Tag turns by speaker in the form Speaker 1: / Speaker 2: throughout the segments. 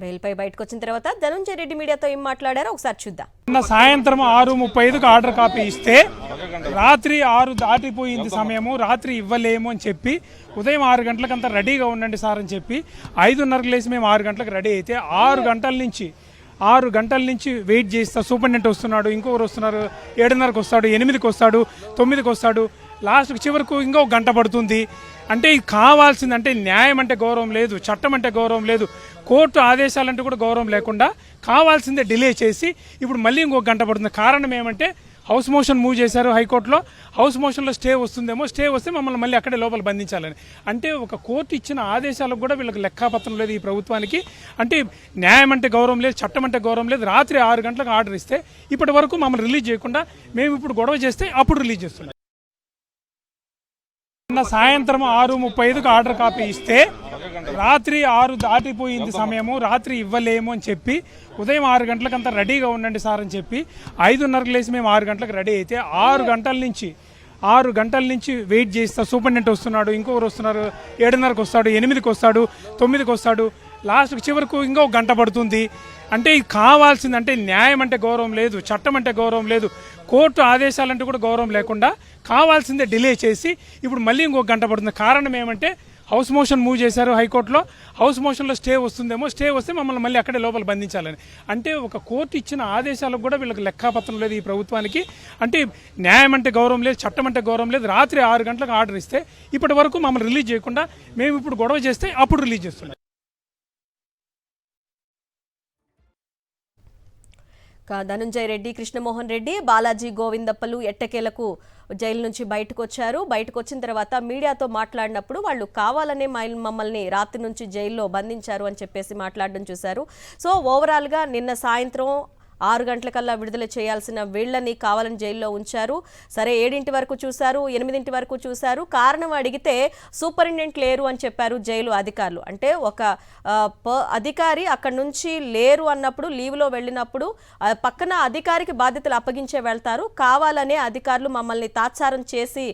Speaker 1: బెయిల్పై బయటకు వచ్చిన తర్వాత ధనంజయ రెడ్డి మీడియాతో ఏం మాట్లాడారో ఒకసారి చూద్దాం.
Speaker 2: నిన్న సాయంత్రం 6:35కి ఆర్డర్ కాపీ ఇస్తే రాత్రి 6 దాటిపోయింది సమయము, రాత్రి ఇవ్వలేము అని చెప్పి ఉదయం 6 గంటలకంతా రెడీగా ఉండండి సార్ అని చెప్పి 5:30కి లేచి మేము 6 గంటలకు రెడీ అయితే 6 గంటల నుంచి వెయిట్ చేస్తా. సూపరింటెండెంట్ వస్తున్నాడు, ఇంకొకరు వస్తున్నారు, 7:30కి వస్తాడు, 8కి వస్తాడు, 9కి వస్తాడు, లాస్ట్కి చివరకు ఇంకో గంట పడుతుంది. అంటే ఇది కావాల్సింది. అంటే న్యాయం అంటే గౌరవం లేదు, చట్టం అంటే గౌరవం లేదు, కోర్టు ఆదేశాలంటే కూడా గౌరవం లేకుండా కావాల్సిందే డిలే చేసి ఇప్పుడు మళ్ళీ ఇంకొక గంట పడుతుంది. కారణం ఏమంటే హౌస్ మోషన్ మూవ్ చేశారు హైకోర్టులో. హౌస్ మోషన్లో స్టే వస్తుందేమో, స్టే వస్తే మమ్మల్ని మళ్ళీ అక్కడే లోపల బంధించాలని. అంటే ఒక కోర్టు ఇచ్చిన ఆదేశాలకు కూడా వీళ్ళకి లెక్కాపత్రం లేదు ఈ ప్రభుత్వానికి. అంటే న్యాయం అంటే గౌరవం లేదు, చట్టం అంటే గౌరవం లేదు. రాత్రి 6 గంటలకు ఆర్డర్ ఇస్తే ఇప్పటి వరకు మమ్మల్ని రిలీజ్ చేయకుండా మేము ఇప్పుడు గొడవ చేస్తే అప్పుడు రిలీజ్ చేస్తున్నాం. నిన్న సాయంత్రం 6:35కి ఆర్డర్ కాపీ ఇస్తే రాత్రి 6 దాటిపోయింది సమయము, రాత్రి ఇవ్వలేము అని చెప్పి ఉదయం 6 గంటలకంతా రెడీగా ఉండండి సార్ అని చెప్పి 5:30కి లేచి మేము 6 గంటలకు రెడీ అయితే 6 గంటల నుంచి వెయిట్ చేస్తా. సూపరింటెండెంట్ వస్తున్నాడు, ఇంకొకరు వస్తున్నారు, 7:30కి వస్తాడు, 8కి వస్తాడు, 9కి వస్తాడు, లాస్ట్కి చివరకు ఇంకో గంట పడుతుంది. అంటే ఇది కావాల్సింది. అంటే న్యాయం అంటే గౌరవం లేదు, చట్టం అంటే గౌరవం లేదు, కోర్టు ఆదేశాలంటే కూడా గౌరవం లేకుండా కావాల్సిందే డిలే చేసి ఇప్పుడు మళ్ళీ ఇంకొక గంట పడుతుంది. కారణం ఏమంటే హౌస్ మోషన్ మూవ్ చేశారు హైకోర్టులో. హౌస్ మోషన్లో స్టే వస్తుందేమో, స్టే వస్తే మమ్మల్ని మళ్ళీ అక్కడే లోపల బంధించాలని. అంటే ఒక కోర్టు ఇచ్చిన ఆదేశాలకు కూడా వీళ్ళకి లెక్కాపత్రం లేదు ఈ ప్రభుత్వానికి. అంటే న్యాయం అంటే గౌరవం లేదు, చట్టం అంటే గౌరవం లేదు. రాత్రి 6 గంటలకు ఆర్డర్ ఇస్తే ఇప్పటి వరకు మమ్మల్ని రిలీజ్ చేయకుండా మేము ఇప్పుడు గొడవ చేస్తే అప్పుడు రిలీజ్ చేస్తున్నాం.
Speaker 1: ధనంజయ రెడ్డి, కృష్ణమోహన్ రెడ్డి, బాలాజీ గోవిందప్పలు ఎట్టకేలకు జైలు నుంచి బయటకు వచ్చారు. బయటకు వచ్చిన తర్వాత మీడియాతో మాట్లాడినప్పుడు వాళ్ళు కావాలనే మమ్మల్ని రాత్రి నుంచి జైల్లో బంధించారు అని చెప్పేసి మాట్లాడడం చూశారు. సో ఓవరాల్గా నిన్న సాయంత్రం 6 గంటలకల్లా విడుదల చేయాల్సిన వీళ్ళని కావాలని జైల్లో ఉంచారు. సరే 7 వరకు చూశారు, 8 వరకు చూశారు. కారణం అడిగితే సూపరింటెండెంట్ లేరు అని చెప్పారు జైలు అధికారులు. అంటే ఒక అధికారి అక్కడ నుంచి లేరు అన్నప్పుడు, లీవ్లో వెళ్ళినప్పుడు పక్కన అధికారికి బాధ్యతలు అప్పగించే వెళ్తారు. కావాలనే అధికారులు మమ్మల్ని తాత్సారం చేసి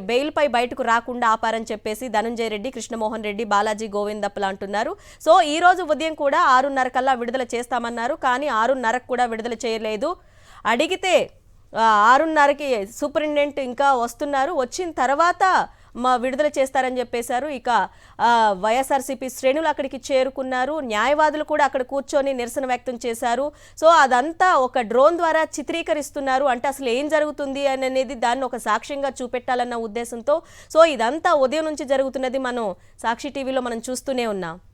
Speaker 1: బెయిల్పై బయటకు రాకుండా ఆపారని చెప్పేసి ధనంజయ రెడ్డి, కృష్ణమోహన్ రెడ్డి, బాలాజీ గోవిందప్పలు అంటున్నారు. సో ఈ రోజు ఉదయం కూడా 6:30 కల్లా విడుదల చేస్తామన్నారు. కానీ 6:30కు కూడా విడుదల చేయలేదు. అడిగితే 6:30కి సూపరింటెండెంట్ ఇంకా వస్తున్నారు, వచ్చిన తర్వాత విడుదల చేస్తారని చెప్పేశారు. ఇక వైఎస్ఆర్సీపీ శ్రేణులు అక్కడికి చేరుకున్నారు. న్యాయవాదులు కూడా అక్కడ కూర్చొని నిరసన వ్యక్తం చేశారు. సో అదంతా ఒక డ్రోన్ ద్వారా చిత్రీకరిస్తున్నారు. అంటే అసలు ఏం జరుగుతుంది అనేది దాన్ని ఒక సాక్ష్యంగా చూపెట్టాలన్న ఉద్దేశంతో. సో ఇదంతా ఉదయం నుంచి జరుగుతున్నది మనం సాక్షి టీవీలో మనం చూస్తూనే ఉన్నాం.